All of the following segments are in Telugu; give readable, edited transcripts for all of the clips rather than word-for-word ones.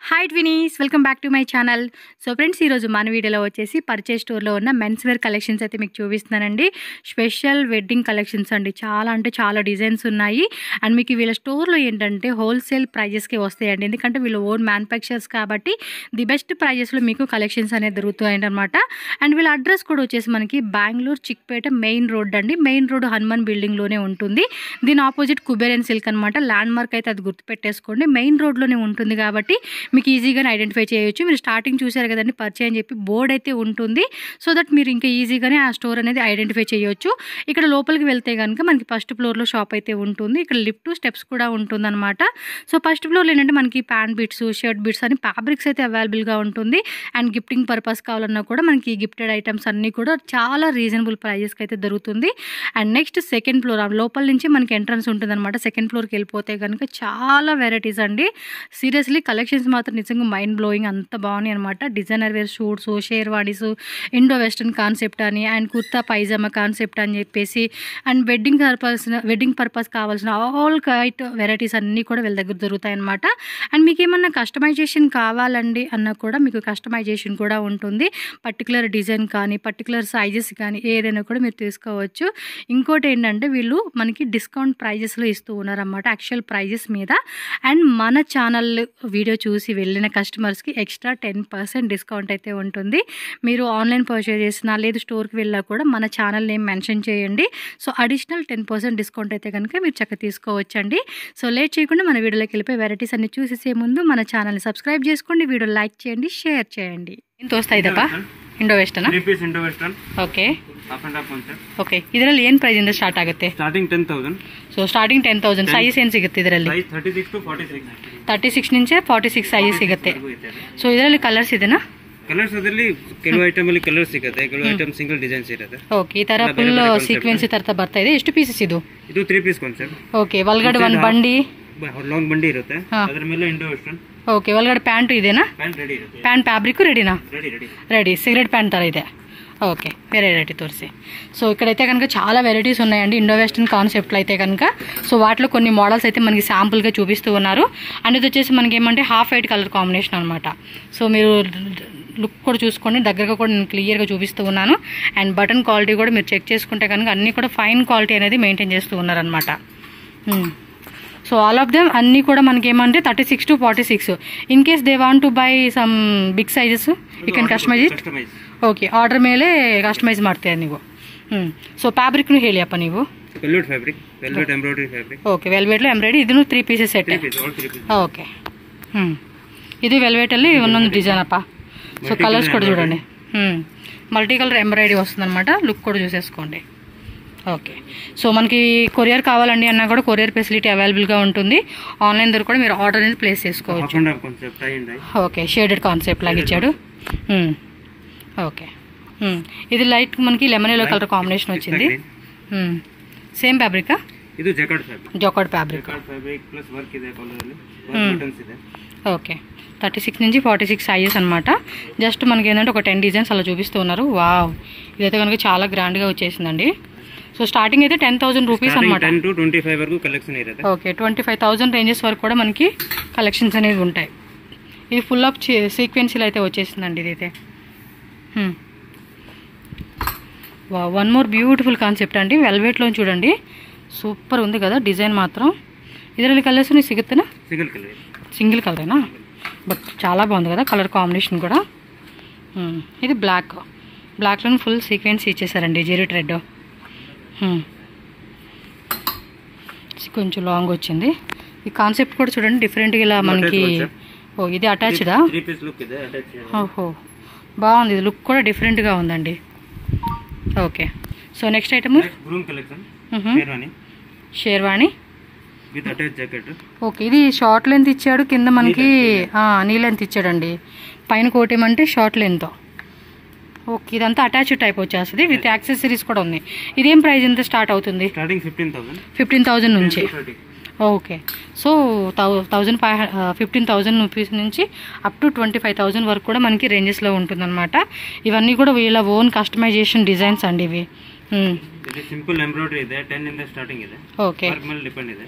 Hi twinnies, welcome back to my channel. So friends, ఈరోజు మన వీడియోలో వచ్చేసి పర్చేజ్ స్టోర్లో ఉన్న మెన్స్ వేర్ కలెక్షన్స్ అయితే మీకు చూపిస్తున్నానండి. స్పెషల్ వెడ్డింగ్ కలెక్షన్స్ అండి. చాలా అంటే చాలా డిజైన్స్ ఉన్నాయి. అండ్ మీకు వీళ్ళ స్టోర్లో ఏంటంటే హోల్సేల్ ప్రైజెస్కి వస్తాయండి. ఎందుకంటే వీళ్ళు ఓన్ మ్యానుఫ్యాక్చర్స్ కాబట్టి ది బెస్ట్ ప్రైజెస్లో మీకు కలెక్షన్స్ అనేది దొరుకుతాయి అనమాట. అండ్ వీళ్ళ అడ్రస్ కూడా వచ్చేసి మనకి బెంగళూరు చిక్పేట మెయిన్ రోడ్ అండి. మెయిన్ రోడ్ హనుమాన్ బిల్డింగ్లోనే ఉంటుంది. దీని ఆపోజిట్ కుబేర్ అండ్ సిల్క్ అనమాట. ల్యాండ్ మార్క్ అయితే అది గుర్తుపెట్టేసుకోండి. మెయిన్ రోడ్లోనే ఉంటుంది కాబట్టి మీకు ఈజీగానే ఐడెంటిఫై చేయొచ్చు. మీరు స్టార్టింగ్ చూసారు కదండి, పరిచయం అని చెప్పి బోర్డ్ అయితే ఉంటుంది. సో దట్ మీరు ఇంకా ఈజీగానే ఆ స్టోర్ అనేది ఐడెంటిఫై చేయొచ్చు. ఇక్కడ లోపలికి వెళ్తే కనుక మనకి ఫస్ట్ ఫ్లోర్లో షాప్ అయితే ఉంటుంది. ఇక్కడ లిఫ్ట్ స్టెప్స్ కూడా ఉంటుందన్నమాట. సో ఫస్ట్ ఫ్లోర్లో ఏంటంటే మనకి ప్యాంట్ బిట్స్, షర్ట్ బిట్స్ అని ఫ్యాబ్రిక్స్ అయితే అవైలబుల్గా ఉంటుంది. అండ్ గిఫ్టింగ్ పర్పస్ కావాలన్నా కూడా మనకి గిఫ్టెడ్ ఐటమ్స్ అన్నీ కూడా చాలా రీజనబుల్ ప్రైజెస్కి అయితే దొరుకుతుంది. అండ్ నెక్స్ట్ సెకండ్ ఫ్లోర్, లోపల నుంచి మనకి ఎంట్రన్స్ ఉంటుందన్నమాట. సెకండ్ ఫ్లోర్కి వెళ్ళిపోతే కనుక చాలా వెరైటీస్ అండి. సీరియస్లీ కలెక్షన్స్ మాత్రం నిజంగా మైండ్ బ్లోయింగ్, అంత బాగున్నాయి అనమాట. Designer wear suits, sherwanis, Indo western concept అని, అండ్ కుర్తా పైజామా కాన్సెప్ట్ అని చెప్పేసి, అండ్ వెడ్డింగ్ పర్పస్ కావాల్సిన ఆల్ కైట్ వెరైటీస్ అన్నీ కూడా వీళ్ళ దగ్గర దొరుకుతాయి అనమాట. అండ్ మీకు ఏమన్నా కస్టమైజేషన్ కావాలండి అన్నా కూడా మీకు కస్టమైజేషన్ కూడా ఉంటుంది. పర్టికులర్ డిజైన్ కానీ పర్టికులర్ సైజెస్ కానీ ఏదైనా కూడా మీరు తీసుకోవచ్చు. ఇంకోటి ఏంటంటే వీళ్ళు మనకి డిస్కౌంట్ ప్రైజెస్లో ఇస్తూ ఉన్నారన్నమాట, యాక్చువల్ ప్రైజెస్ మీద. అండ్ మన ఛానల్ వీడియో చూసి వెళ్ళిన కస్టమర్స్కి ఎక్స్ట్రా 10% డిస్కౌంట్ అయితే ఉంటుంది. మీరు ఆన్లైన్ పర్చేజ్ చేసినా లేదు స్టోర్కి వెళ్ళా కూడా మన ఛానల్ నేమ్ మెన్షన్ చేయండి. సో అడిషనల్ 10% డిస్కౌంట్ అయితే కనుక మీరు చక్కగా తీసుకోవచ్చండి. సో లేట్ చేయకుండా మన వీడియోలోకి వెళ్ళిపోయి వెరైటీస్ అన్ని చూసేసే ముందు మన ఛానల్ని సబ్స్క్రైబ్ చేసుకోండి, వీడియో లైక్ చేయండి, షేర్ చేయండి. ఎంత వస్తాయి ದಪ್ಪ Indo western? 3 piece Indo western. Okay half and half concept. Okay, ಇದರಲ್ಲಿ ಏನು ಪ್ರೈಸ್ ಇಂದ ಸ್ಟಾರ್ಟ್ ಆಗುತ್ತೆ? ಸ್ಟಾರ್ಟಿಂಗ್ 10,000. So starting 10,000. ಸೈಜ್ ಏನು ಸಿಗುತ್ತೆ ಇದರಲ್ಲಿ? Size 36 to 46. 36 నుంచి 46 ಸೈಜ್ ಸಿಗುತ್ತೆ. ಸೊ ಇದರಲ್ಲಿ ಕಲರ್ಸ್ ಇದೆನಾ? ಕಲರ್ಸ್ ಅದರಲ್ಲಿ ಕೆಲವು ಐಟಮ್ ಅಲ್ಲಿ ಕಲರ್ ಸಿಗುತ್ತೆ, ಕೆಲವು ಐಟಮ್ ಸಿಂಗಲ್ ಡಿಸೈನ್ಸ್ ಇರುತ್ತೆ. ಓಕೆ, ಈ ತರ ಫುಲ್ ಸೀಕ್ವೆನ್ಸ್ ತರ ಬರ್ತಾ ಇದೆ. ಎಷ್ಟು ಪೀಸಸ್ ಇದು? ಇದು 3 ಪೀಸ್ ಕಾನ್ಸೆಪ್ಟ್. ಓಕೆ, ಒಳಗಡೆ ಒಂದು ಬಂಡಿ, ಲಾಂಗ್ ಬಂಡಿ ಇರುತ್ತೆ, ಅದರ ಮೇಲೆ ಇಂಡೋ ವೆಸ್ಟರ್ನ್. ಓಕೆ, ಒಳಗಡೆ ಪ್ಯಾಂಟ್ ಇದೆನಾ? ಪ್ಯಾಂಟ್ ರೆಡಿ ಇರುತ್ತೆ. ಪ್ಯಾಂಟ್ ಫ್ಯಾಬ್ರಿಕ್ ರೆಡಿನಾ? రెడీ. సిగరెట్ ప్యాంట్ ತರ ಇದೆ. ఓకే, వేరే వెరైటీ తోరిసి. సో ఇక్కడైతే కనుక చాలా వెరైటీస్ ఉన్నాయండి ఇండో వెస్టర్న్ కాన్సెప్ట్లో అయితే కనుక. సో వాటిలో కొన్ని మోడల్స్ అయితే మనకి శాంపుల్గా చూపిస్తూ ఉన్నారు. అండ్ ఇది వచ్చేసి మనకి ఏమంటే హాఫ్ వైట్ కలర్ కాంబినేషన్ అనమాట. సో మీరు లుక్ కూడా చూసుకోండి, దగ్గరగా కూడా నేను క్లియర్గా చూపిస్తూ ఉన్నాను. అండ్ బటన్ క్వాలిటీ కూడా మీరు చెక్ చేసుకుంటే కనుక అన్నీ కూడా ఫైన్ క్వాలిటీ అనేది మెయింటైన్ చేస్తూ ఉన్నారనమాట. సో ఆల్ ఆఫ్ దెమ్ అన్నీ కూడా మనకి ఏమంటే 36 to 46. In case they want to buy some big sizes you can customise it. Okay, order ಮೇಲೆ ಕಸ್ಟಮೈಸ್ ಮಾಡ್ತೀರಾ ನೀವು. ಸೊ ಫ್ಯಾಬ್ರಿಕ್ನು ಹೇಳಿಯಪ್ಪ ನೀವು. Velvet fabric, velvet embroidery fabric. Okay, ವೆಲ್ವೆಟ್లో ಎಂಬ್ರಾಯ್ಡರಿ. ಇದನ್ನು 3 ಪೀಸಸ್ ಸೆಟ್. ఓకే, ఇది వెల్వెటಲ್ಲಿ ಒಂದೊಂದು డిజైన్ అప్ప. సో కలర్స్ కూడా చూడండి, మల్టీ కలర్ ఎంబ్రాయిడరీ వస్తుందన్నమాట. లుక్ కూడా చూసేసుకోండి. ఓకే, సో మనకి కొరియర్ కావాలండి అన్నా కూడా కొరియర్ ఫెసిలిటీ అవైలబుల్గా ఉంటుంది. ఆన్లైన్ ద్వారా కూడా మీరు ఆర్డర్ అనేది ప్లేస్ చేసుకోవచ్చు. ఓకే, షేడెడ్ కాన్సెప్ట్ లాగా ఇచ్చాడు. ఓకే, ఇది లైట్ మనకి లెమన్ ఎల్లో కలర్ కాంబినేషన్ వచ్చింది. సేమ్ ఫ్యాబ్రికా? ಇದು జకార్డ్ ఫ్యాబ్రిక్. ప్లస్ వర్క్ ಇದೆ, బటన్స్ ಇದೆ. ఓకే, 36 నుంచి 46 సైజెస్ అనమాట. జస్ట్ మనకి ఏంటంటే ఒక 10 డిజైన్స్ అలా చూపిస్తూ ఉన్నారు. వావ్, ఇదైతే కనుక చాలా గ్రాండ్గా వచ్చేసిందండి. సో స్టార్టింగ్ అయితే 10,000 రూపీస్ అనమాట. 10 to 25 వరకు కలెక్షన్ ఇರುತ್ತೆ. ఓకే, 25,000 రేంజెస్ వరకు కూడా మనకి కలెక్షన్స్ అనేవి ఉంటాయి. ఇది ఫుల్ ఆఫ్ సీక్వెన్సీలు అయితే వచ్చేసిందండి ఇదైతే. వన్ మోర్ బ్యూటిఫుల్ కాన్సెప్ట్ అండి. వెల్వెట్లో చూడండి, సూపర్ ఉంది కదా డిజైన్ మాత్రం. ಇದರಲ್ಲಿ కలర్స్ సిగుతానా? సింగిల్ కలరేనా? బట్ చాలా బాగుంది కదా కలర్ కాంబినేషన్ కూడా. ఇది బ్లాక్లో ఫుల్ సీక్వెన్స్ ఇచ్చేసారండి, జెరీ థ్రెడ్. కొంచెం లాంగ్ వచ్చింది. ఈ కాన్సెప్ట్ కూడా చూడండి డిఫరెంట్గా ఇలా మనకి. ఓ, ఇది అటాచ్డా? ఓహో, బాగుంది. ఇది లుక్ కూడా డిఫరెంట్గా ఉందండి. Okay, so next item sherwani. Okay, ఇది షార్ట్ లెంత్ ఇచ్చాడు, కింద మనకి నీ లెంత్ ఇచ్చాడండి. పైన కోటేమంటే షార్ట్ లెంత్. ఓకే, ఇదంతా అటాచ్ టైప్ వచ్చేస్తుంది విత్ యాక్సెసరీస్ కూడా ఉంది. ఇదేం ప్రైస్ ఎంత స్టార్ట్ అవుతుంది? 15,000 నుంచి. ఓకే, సో 15,000 రూపీస్ నుంచి అప్ టు 25,000 వరకు కూడా మనకి రేంజెస్లో ఉంటుందన్నమాట. ఇవన్నీ కూడా వీళ్ళ ఓన్ కస్టమైజేషన్ డిజైన్స్ అండి ఇవి. సింపుల్ ఎంబ్రాయిడరీ ಇದೆ, 10 ಇಂದ ಸ್ಟಾರ್ಟಿಂಗ್ ಇದೆ. ఓకే, ಮೇಲೆ ಡಿಪೆಂಡ್ ಇದೆ.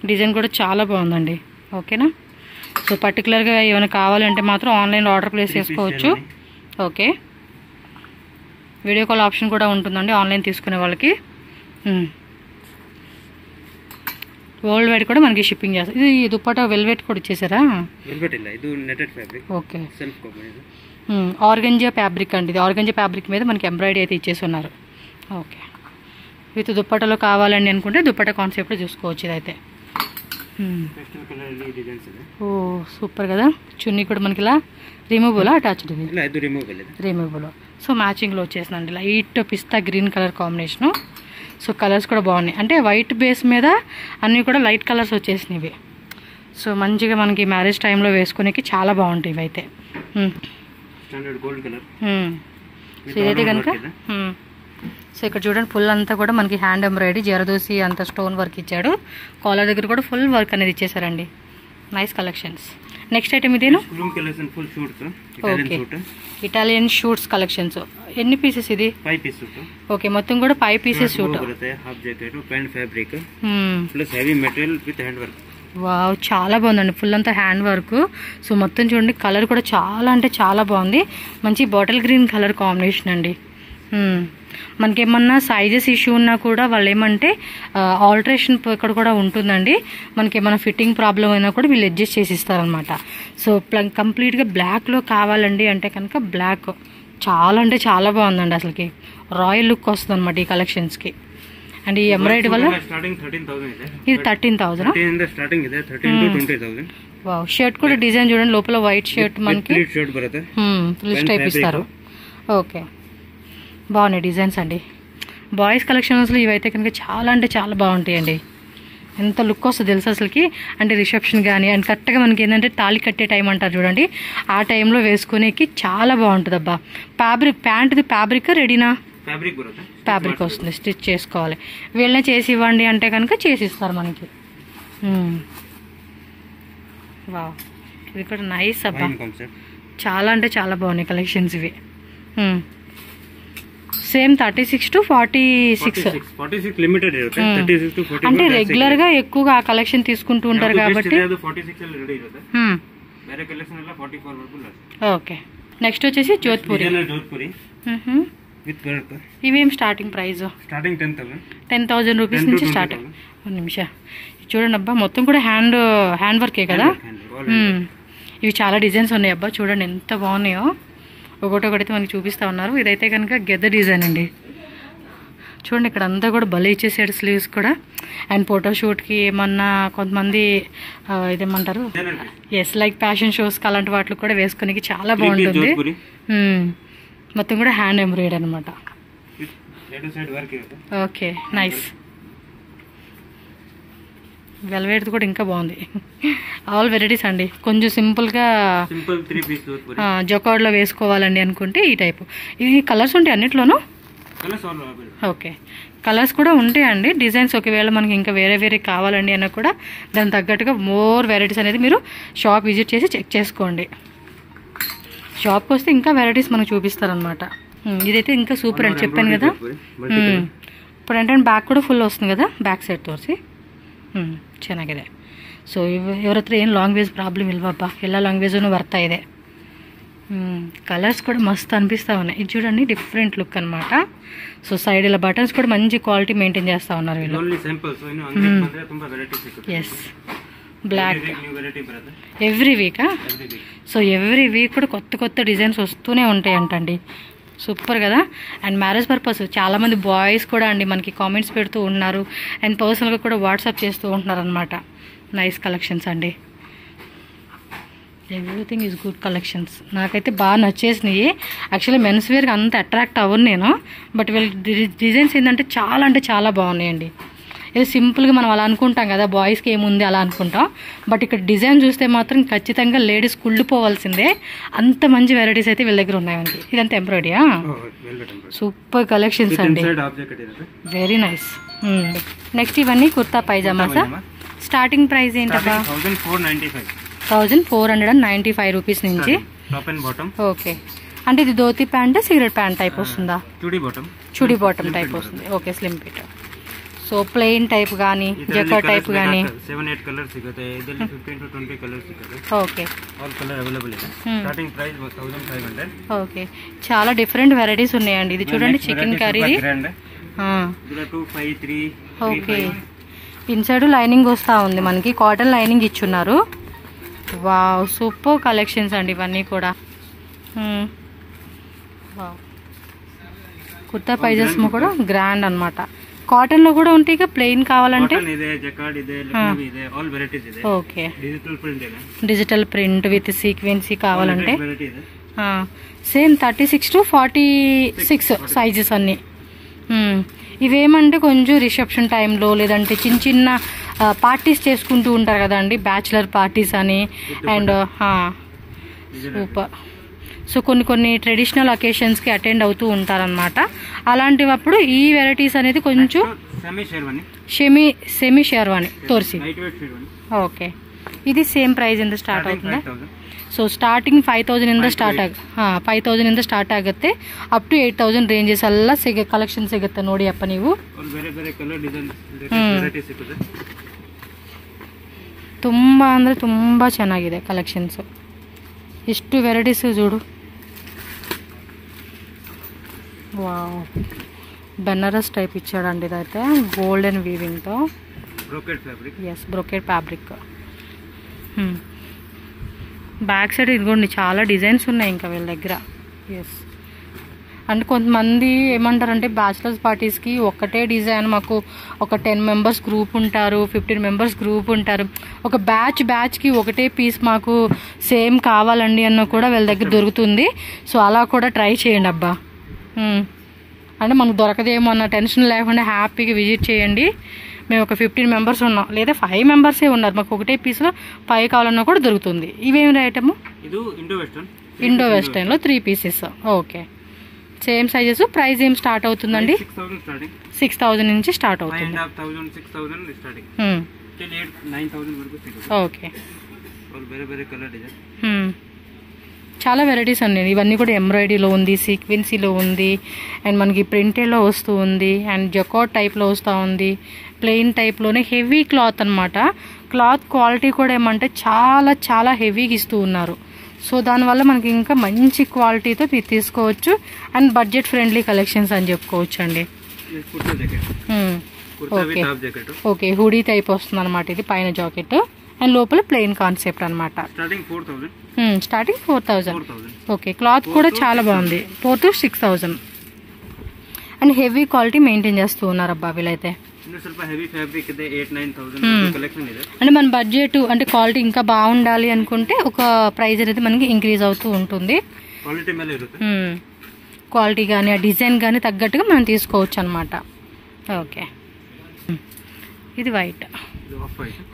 డిజైన్ కూడా చాలా బాగుందండి. ఓకేనా? సో పర్టికులర్గా ఏమైనా కావాలంటే మాత్రం ఆన్లైన్లో ఆర్డర్ ప్లేస్ చేసుకోవచ్చు. ఓకే, వీడియో కాల్ ఆప్షన్ కూడా ఉంటుందండి ఆన్లైన్ తీసుకునే వాళ్ళకి. వరల్డ్ వైడ్ కూడా మనకి షిప్పింగ్ చేస్తారు. ఇది దుప్పటా వెల్వెట్ కూడా ఇచ్చేసారా? వెల్వెట్ ಇಲ್ಲ, ಇದು netted fabric. Okay, self cover. Organza fabric అండి. ఇది ఆర్గంజా ఫ్యాబ్రిక్ మీద మనకి ఎంబ్రాయిడరీ అయితే ఇచ్చేసి ఉన్నారు. ఓకే, విత్ దుప్పటలో కావాలండి అనుకుంటే దుప్పట కాన్సెప్ట్ చూసుకోవచ్చు ఇదైతే. ఓ సూపర్ కదా. చున్నీ కూడా మనకి ఇలా రిమూవబుల్ అటాచ్డ్, ఇది రిమూవబుల్. సో మ్యాచింగ్లో వచ్చేసిందండి light pista green colour combination. So colours కూడా బాగున్నాయి, అంటే వైట్ బేస్ మీద అన్నీ కూడా లైట్ కలర్స్ వచ్చేసినవి. సో మంచిగా మనకి మ్యారేజ్ టైంలో వేసుకునేకి చాలా బాగుంటాయి ఇవైతే. సో ఇదైతే కనుక సో ఇక్కడ చూడండి ఫుల్ అంతా కూడా మనకి హ్యాండ్ ఎంబ్రాయిడరీ జరదోసి అంత స్టోన్ వర్క్ ఇచ్చాడు. కాలర్ దగ్గర కూడా ఫుల్ వర్క్ అనేది ఇచ్చేసారండి. Nice collections. నెక్స్ట్ ఐటమ్ ఇదేనా? Okay, Italian suits collections. ఎన్ని పీసెస్ ఇది? 5 పీసెస్. ఓకే, మొత్తం కూడా 5 pieces suit. Half jacket, pant fabric plus heavy material with hand work. Wow, చాలా బాగుందండి. ఫుల్ అంతా హ్యాండ్ వర్క్. సో మొత్తం చూడండి కలర్ కూడా చాలా అంటే చాలా బాగుంది. మంచి బాటిల్ గ్రీన్ కలర్ కాంబినేషన్ అండి. మనకేమన్నా సైజెస్ ఇష్యూ ఉన్నా కూడా వాళ్ళు ఏమంటే ఆల్టరేషన్ ఇక్కడ కూడా ఉంటుందండి. మనకి ఏమైనా ఫిట్టింగ్ ప్రాబ్లం అయినా కూడా వీళ్ళు అడ్జస్ట్ చేసి ఇస్తారనమాట. సో కంప్లీట్గా బ్లాక్లో కావాలండి అంటే కనుక బ్లాక్ చాలా అంటే చాలా బాగుందండి. అసలుకి రాయల్ లుక్ వస్తుంది అనమాట ఈ కలెక్షన్స్కి. అండ్ ఈ ఎంబ్రాయిడరీ వల్ల ఇది 13,000. వావ్, షర్ట్ కూడా డిజైన్ చూడండి, లోపల వైట్ షర్ట్ మనకి ఫుల్ టైప్ ఇస్తారు. ఓకే, బాగున్నాయి డిజైన్స్ అండి. బాయ్స్ కలెక్షన్స్లో ఇవైతే కనుక చాలా అంటే చాలా బాగుంటాయండి. ఎంత లుక్ వస్తుంది తెలుసు అసలుకి. అంటే రిసెప్షన్ కానీ అండ్ కరెక్ట్గా మనకి ఏంటంటే తాళి కట్టే టైం అంటారు చూడండి, ఆ టైంలో వేసుకునేకి చాలా బాగుంటుంది అబ్బా. ఫ్యాబ్రిక్ ప్యాంట్ది ఫ్యాబ్రిక్ రెడీనా? ఫ్యాబ్రిక్ వస్తుంది, స్టిచ్ చేసుకోవాలి. వీళ్ళనే చేసి ఇవ్వండి అంటే కనుక చేసి ఇస్తారు మనకి. వావ్, ఇది కూడా నైస్ అబ్బా. చాలా అంటే చాలా బాగున్నాయి కలెక్షన్స్ ఇవి. Same 36 to 46 limited. అంటే రెగ్యులర్ గా ఎక్కువగా ఆ కలెక్షన్ తీసుకుంటూ ఉంటారు కాబట్టి. ఓకే, నెక్స్ట్ వచ్చేసి జోధ్పూరి. ఇవేం స్టార్టింగ్ ప్రైస్? 10,000 రూపీస్ నుంచి స్టార్ట్. 1 నిమిషం చూడండి అబ్బా, మొత్తం కూడా హ్యాండ్ వర్కే కదా. ఇవి చాలా డిజైన్స్ ఉన్నాయి అబ్బా, చూడండి ఎంత బాగున్నాయో. ఒకటొకటి మనకి చూపిస్తూ ఉన్నారు. ఇదైతే కనుక గెద్ద డిజైన్ అండి. చూడండి ఇక్కడ అంతా కూడా భలే ఇచ్చేసాడు స్లీవ్స్ కూడా. అండ్ ఫోటోషూట్కి ఏమన్నా కొంతమంది ఇదేమంటారు, ఎస్ లైక్ ఫ్యాషన్ షోస్కి అలాంటి వాటికి కూడా వేసుకునేకి చాలా బాగుంటుంది. మొత్తం కూడా హ్యాండ్ ఎంబ్రాయిడరీ అనమాట. Okay, nice. వెల్వెట్ కూడా ఇంకా బాగుంది. ఆల్ వెరైటీస్ అండి. కొంచెం సింపుల్గా జొకార్డ్లో వేసుకోవాలండి అనుకుంటే ఈ టైపు. ఇది కలర్స్ ఉంటాయి అన్నిట్లోనూ? ఓకే, కలర్స్ కూడా ఉంటాయండి. డిజైన్స్ ఒకవేళ మనకి ఇంకా వేరే వేరే కావాలండి అన్న కూడా దానికి తగ్గట్టుగా మోర్ వెరైటీస్ అనేది మీరు షాప్ విజిట్ చేసి చెక్ చేసుకోండి. షాప్కి వస్తే ఇంకా వెరైటీస్ మనకు చూపిస్తారనమాట. ఇదైతే ఇంకా సూపర్ అని చెప్పాను కదా. ఇప్పుడు ఏంటంటే బ్యాక్ కూడా ఫుల్ వస్తుంది కదా, బ్యాక్ సైడ్ తోసి ಚೆನ್ನಾಗಿದೆ. ಸೊ ಇವ್ರ ಹತ್ರ ಏನು ಲಾಂಗ್ವೇಜ್ ಪ್ರಾಬ್ಲಮ್ ಇಲ್ವಪ್ಪ, ಎಲ್ಲ ಲಾಂಗ್ವೇಜೂ ಬರ್ತಾ ಇದೆ. కలర్స్ కూడా మస్తు అనిపిస్తూ ఉన్నాయి. ఇది చూడండి డిఫరెంట్ లుక్ అనమాట. సో సైడ్ ఇలా బటన్స్ కూడా మంచి క్వాలిటీ మెయింటైన్ చేస్తూ ఉన్నారు వీళ్ళు. ఎస్, బ్లాక్ ఎవ్రీ వీకా? సో ఎవ్రీ వీక్ కూడా కొత్త కొత్త డిజైన్స్ వస్తూనే ఉంటాయి అంటండి. సూపర్ కదా. అండ్ మ్యారేజ్ పర్పస్ చాలామంది బాయ్స్ కూడా అండి మనకి కామెంట్స్ పెడుతూ ఉన్నారు. అండ్ పర్సనల్గా కూడా వాట్సాప్ చేస్తూ ఉంటున్నారు అనమాట. నైస్ కలెక్షన్స్ అండి. Everything is good collections. నాకైతే బాగా నచ్చేసినాయి. యాక్చువల్లీ మెన్స్ వేర్కి అంత అట్రాక్ట్ అవ్వను నేను, బట్ వీళ్ళ డిజైన్స్ ఏంటంటే చాలా బాగున్నాయండి. ఇది సింపుల్గా మనం అలా అనుకుంటాం కదా, బాయ్స్కి ఏముంది అలా అనుకుంటాం. బట్ ఇక్కడ డిజైన్ చూస్తే మాత్రం ఖచ్చితంగా లేడీస్ కుళ్ళిపోవాల్సిందే, అంత మంచి వెరైటీస్ అయితే వీళ్ళ దగ్గర ఉన్నాయండి. ఇదంతా ఎంబ్రాయిడరీయా? సూపర్ కలెక్షన్స్ అండి, వెరీ నైస్. నెక్స్ట్ ఇవన్నీ కుర్తా పైజామాసా. స్టార్టింగ్ ప్రైస్ ఏంటబ్బా? 1495 రూపీస్ నుంచి. ఓకే, అంటే ఇది dhoti pant cigarette pant type వస్తుందా? చుడీ బాటమ్ టైప్ వస్తుంది. Okay, slim fit. So plain type ಗಾನಿ ಜಕರ್ ಟೈಪ್ ಗಾನಿ 7-8 ಕಲರ್ ಸಿಗುತ್ತೆ ಇದರಲ್ಲಿ 15 to 20 ಕಲರ್ ಸಿಗುತ್ತೆ ఓకే ఆల్ కలర్ అవైలబుల్ ಇದೆ స్టార్టింగ్ ప్రైస్ 1500 ఓకే చాలా డిఫరెంట్ వెరైటీస్ ఉన్నాయండి ఇది చూడండి చికెన్ కర్రీది ఇలా 253 ఓకే ఇన్సైడ్ లైనింగ్ వస్తూ ఉంది మనకి కాటన్ లైనింగ్ ఇచ్చున్నారు వావ్ సూపర్ కలెక్షన్స్ అండి ఇవన్నీ కూడా వావ్ కుర్తా పైజాస్ కూడా గ్రాండ్ అన్నమాట కాటన్ లో కూడా ఉంటాయి ఇక ప్లెయిన్ కావాలంటే ఓకే డిజిటల్ ప్రింట్ విత్ సీక్వెన్సీ కావాలంటే సేమ్ 36 to 46 సైజెస్ అన్ని ఇవేమంటే కొంచెం రిసెప్షన్ టైంలో లేదంటే చిన్న చిన్న పార్టీస్ చేసుకుంటూ ఉంటారు కదండి బ్యాచులర్ పార్టీస్ అని అండ్ సూపర్ సో కొన్ని ట్రెడిషనల్ అకేషన్స్కి అటెండ్ అవుతూ ఉంటారనమాట అలాంటివప్పుడు ఈ వెరైటీస్ అనేది కొంచెం సెమీ షేర్వాణి తోర్సి ఓకే ఇది ಸೇಮ್ ಪ್ರೈಸ್ ಇಂದ ಸ್ಟಾರ್ಟ್ ಆಗುತ್ತದೆ ಸೊ ಸ್ಟಾರ್ಟಿಂಗ್ 5000 ಇಂದ ಸ್ಟಾರ್ಟ್ 5000 ಇಂದ ಸ್ಟಾರ್ಟ್ ಆಗುತ್ತೆ ಅಪ್ ಟು 8000 ರೇಂಜಸ್ ಎಲ್ಲ ಕಲೆಕ್ಷನ್ ಸಿಗುತ್ತೆ ನೋಡಿ ಅಪ್ಪ ನೀವು ತುಂಬಾ ಅಂದ್ರೆ ತುಂಬಾ ಚೆನ್ನಾಗಿದೆ ಕಲೆಕ್ಷನ್ಸ್ ಎಷ್ಟು ವೆರೈಟೀಸ್ చూడు వావ్ బెనారస్ టైప్ ఇచ్చాడండి ఇదైతే గోల్డెన్ వీవింగ్ తో brocade fabric yes brocade fabric back side ఇదిగోండి చాలా డిజైన్స్ ఉన్నాయి ఇంకా వీళ్ళ దగ్గర ఎస్ అంటే కొంతమంది ఏమంటారంటే బ్యాచిలర్స్ పార్టీస్కి ఒక్కటే డిజైన్ మాకు ఒక 10 మెంబర్స్ గ్రూప్ ఉంటారు 15 మెంబర్స్ గ్రూప్ ఉంటారు ఒక బ్యాచ్కి ఒకటే పీస్ మాకు సేమ్ కావాలండి అన్న కూడా వీళ్ళ దగ్గర దొరుకుతుంది సో అలా కూడా ట్రై చేయండి అబ్బా అంటే మనకు దొరకదేమో అన్న టెన్షన్ లేకుండా హ్యాపీగా విజిట్ చేయండి మేము ఒక 15 మెంబర్స్ ఉన్నాం లేదా 5 మెంబర్సే ఉన్నారు మాకు ఒకటే పీస్లో 5 కావాలన్నా కూడా దొరుకుతుంది ఇవేమి ఐటమ్ ఇండో వెస్టర్న్లో 3 pieces okay same sizes price ఏం స్టార్ట్ అవుతుందండి 6000 నుంచి స్టార్ట్ అవుతుంది ఓకే చాలా వెరైటీస్ అండి ఇవన్నీ కూడా ఎంబ్రాయిడరీలో ఉంది సీక్వెన్సీలో ఉంది అండ్ మనకి ప్రింటెడ్లో వస్తూ ఉంది అండ్ జకార్డ్ టైప్లో వస్తూ ఉంది ప్లెయిన్ టైప్లోనే హెవీ క్లాత్ అనమాట క్లాత్ క్వాలిటీ కూడా ఏమంటే చాలా చాలా హెవీగా ఇస్తూ ఉన్నారు సో దానివల్ల మనకి ఇంకా మంచి క్వాలిటీతో మీరు తీసుకోవచ్చు అండ్ బడ్జెట్ ఫ్రెండ్లీ కలెక్షన్స్ అని చెప్పుకోవచ్చు అండి ఓకే ఓకే హుడీ టైప్ వస్తుంది అనమాట ఇది పైన జాకెట్ అండ్ లోపల ప్లెయిన్ కాన్సెప్ట్ అనమాట స్టార్టింగ్ 4000 ఓకే క్లాత్ కూడా చాలా బాగుంది 4 to 6000 and heavy quality maintain చేస్తూ ఉన్నారు అబ్బా వీళ్ళైతే అంటే మన బడ్జెట్ అంటే క్వాలిటీ ఇంకా బాగుండాలి అనుకుంటే ఒక ప్రైస్ అనేది మనకి ఇంక్రీజ్ అవుతూ ఉంటుంది క్వాలిటీ కానీ ఆ డిజైన్ కానీ తగ్గట్టుగా మనం తీసుకోవచ్చు అనమాట ఓకే ఇది white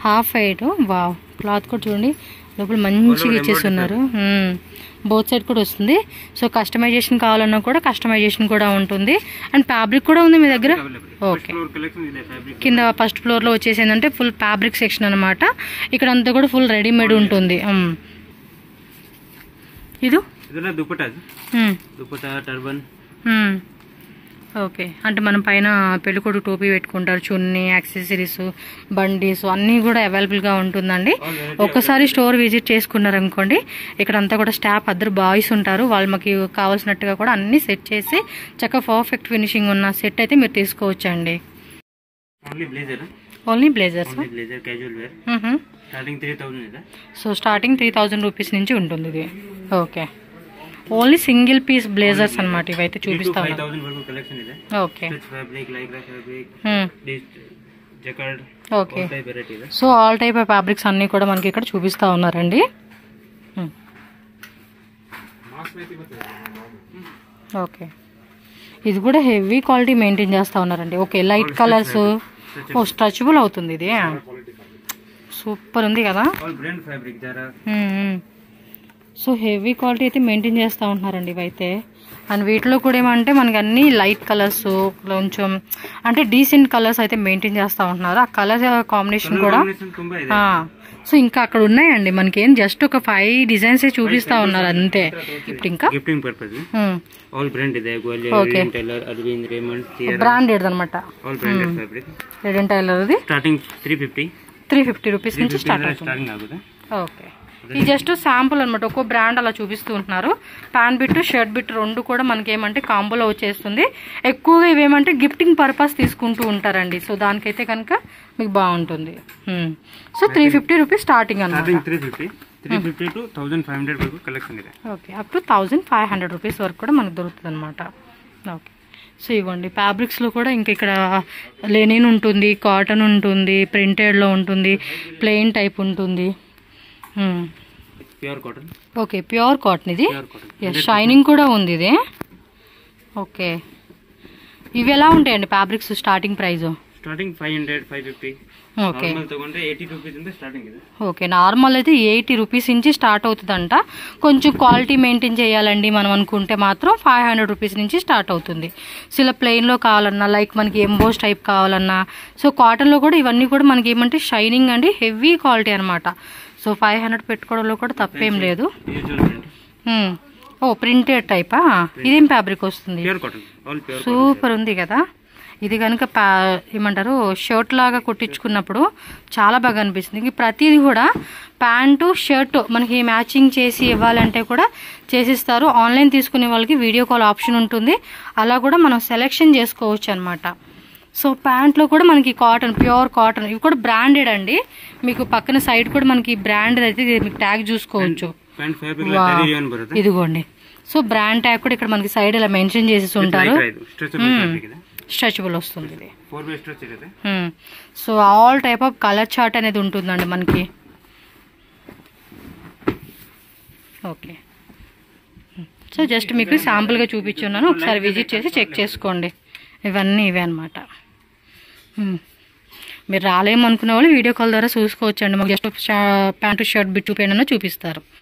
half white wow cloth కూడా చూడండి లోపల మంచిగా ఇచ్చేస్తున్నారు బోత్ సైడ్ కూడా వస్తుంది సో కస్టమైజేషన్ కావాలన్నా కూడా కస్టమైజేషన్ కూడా ఉంటుంది అండ్ ఫ్యాబ్రిక్ కూడా ఉంది మీ దగ్గర ఓకే కింద ఫస్ట్ ఫ్లోర్లో వచ్చేసి ఏంటంటే ఫుల్ ఫ్యాబ్రిక్ సెక్షన్ అనమాట ఇక్కడ అంతా కూడా ఫుల్ రెడీమేడ్ ఉంటుంది ఇది దుపట్టా టర్బన్ ఓకే అంటే మనం పైన పెళ్ళికొడుకు టోపీ పెట్టుకుంటారు చున్నీ యాక్సెసరీస్ బండీస్ అన్నీ కూడా అవైలబుల్గా ఉంటుందండి ఒక్కసారి స్టోర్ విజిట్ చేసుకున్నారనుకోండి ఇక్కడ అంతా కూడా స్టాఫ్ అద్దరు బాయ్స్ ఉంటారు వాళ్ళు మాకు కావాల్సినట్టుగా కూడా అన్ని సెట్ చేసి చక్కగా పర్ఫెక్ట్ ఫినిషింగ్ ఉన్న సెట్ అయితే మీరు తీసుకోవచ్చు అండి only blazers so starting 3000 rupees నుంచి ఉంటుంది ఇది okay only single piece blazers అన్నమాట ఇవైతే చూపిస్తాను okay okay so all type of fabrics అన్నీ కూడా మనకి ఇక్కడ చూపిస్తూ ఉన్నారండి ఓకే ఇది కూడా హెవీ క్వాలిటీ మెయింటైన్ చేస్తూ ఉన్నారండి ఓకే లైట్ కలర్స్ ఓ స్ట్రెచబుల్ అవుతుంది ఇది సూపర్ ఉంది కదా సో హెవీ క్వాలిటీ అయితే మెయింటైన్ చేస్తూ ఉంటున్నారండి ఇవైతే. అండ్ వీటిలో కూడా ఏమంటే మనకి అన్ని లైట్ కలర్స్, కొంచెం అంటే డీసెంట్ కలర్స్ అయితే మెయింటైన్ చేస్తూ ఉంటున్నారు. ఆ కలర్ కాంబినేషన్ కూడా. సో ఇంకా అక్కడ ఉన్నాయండి మనకి, ఏం జస్ట్ ఒక 5 డిజైన్స్ చూపిస్తా ఉన్నారు అంతే. ఇప్పుడు ఇంకా గిఫ్టింగ్ పర్పస్ ఆల్ బ్రాండ్ ಇದೆ. Okay, Taylor, Arvind, Raymond, branded అనమాట. All branded fabric. Reid and Taylor ఇది స్టార్టింగ్ 350 రూపీస్ నుంచి స్టార్ట్ అవుతుంది. స్టార్టింగ్ ఆగుదా. ఓకే, ఇది జస్ట్ శాంపుల్ అనమాట. ఒక్కో బ్రాండ్ అలా చూపిస్తూ ఉంటున్నారు. ప్యాంట్ బిట్, షర్ట్ బిట్ రెండు కూడా మనకి ఏమంటే కాంబోలో వచ్చేస్తుంది. ఎక్కువగా ఇవేమంటే గిఫ్టింగ్ పర్పస్ తీసుకుంటూ ఉంటారండి. సో దానికైతే కనుక మీకు బాగుంటుంది. సో 350 రూపీస్ స్టార్టింగ్ అనమాట. 350 to 1500 వరకు కలెక్షన్ ಇದೆ. ఓకే, అప్ టు 1500 రూపీస్ వరకు కూడా మనకు దొరుకుతుంది అనమాట. ఓకే, సో ఇవ్వండి ఫ్యాబ్రిక్స్లో కూడా ఇంకా ఇక్కడ లెనిన్ ఉంటుంది, కాటన్ ఉంటుంది, ప్రింటెడ్లో ఉంటుంది, ప్లెయిన్ టైప్ ఉంటుంది. Pure cotton. Okay, pure cotton ఇది. షైనింగ్ కూడా ఉంది ఇది. ఓకే, ఇవి ఎలా ఉంటాయండి fabrics starting price? Starting 500, 550. Okay, normal తಗೊಂಡ್ರೆ 80 రూపీస్ నుంచి స్టార్టింగ్ ಇದೆ. ఓకే, నార్మల్ అయితే 80 రూపీస్ నుంచి స్టార్ట్ అవుతుందంట. కొంచెం క్వాలిటీ మెయింటైన్ చేయాలండి మనం అనుకుంటే మాత్రం 500 రూపీస్ నుంచి స్టార్ట్ అవుతుంది. సో ఇలా ప్లెయిన్లో కావాలన్నా, లైక్ మనకి ఎంబోస్ టైప్ కావాలన్నా, సో కాటన్లో కూడా ఇవన్నీ కూడా మనకి ఏమంటే షైనింగ్ అండి, హెవీ క్వాలిటీ అనమాట. సో 500 పెట్టుకోవడంలో కూడా తప్పేం లేదు. ఓ ప్రింటెడ్ టైపా? ఇదేం ఫ్యాబ్రిక్ వస్తుంది? సూపర్ ఉంది కదా. ఇది కనుక ఏమంటారు షర్ట్ లాగా కుట్టించుకున్నప్పుడు చాలా బాగా అనిపిస్తుంది. ప్రతిదీ కూడా ప్యాంటు షర్ట్ మనకి మ్యాచింగ్ చేసి ఇవ్వాలంటే కూడా చేసిస్తారు. ఆన్లైన్ తీసుకునే వాళ్ళకి వీడియో కాల్ ఆప్షన్ ఉంటుంది. అలా కూడా మనం సెలెక్షన్ చేసుకోవచ్చు అనమాట. సో ప్యాంట్లో కూడా మనకి కాటన్, ప్యూర్ కాటన్, ఇవి కూడా బ్రాండెడ్ అండి. మీకు పక్కన సైడ్ కూడా మనకి బ్రాండెడ్ అయితే మీకు ట్యాగ్ చూసుకోవచ్చు. ఇదిగోండి, సో బ్రాండ్ ట్యాగ్ కూడా ఇక్కడ మనకి సైడ్ ఇలా మెన్షన్ చేసి ఉంటారు. స్ట్రెచబుల్ వస్తుంది ఇది. So all type of colour chart అనేది ఉంటుందండి మనకి. ఓకే, సో జస్ట్ మీకు శాంపుల్గా చూపించున్నాను, ఒకసారి విజిట్ చేసి చెక్ చేసుకోండి. ఇవన్నీ ఇవే అనమాట. మీరు రాలేమనుకునే వాళ్ళు వీడియో కాల్ ద్వారా చూసుకోవచ్చు అండి. మాకు జస్ట్ ప్యాంటు షర్ట్ బిట్టు పెయిన్ చూపిస్తారు.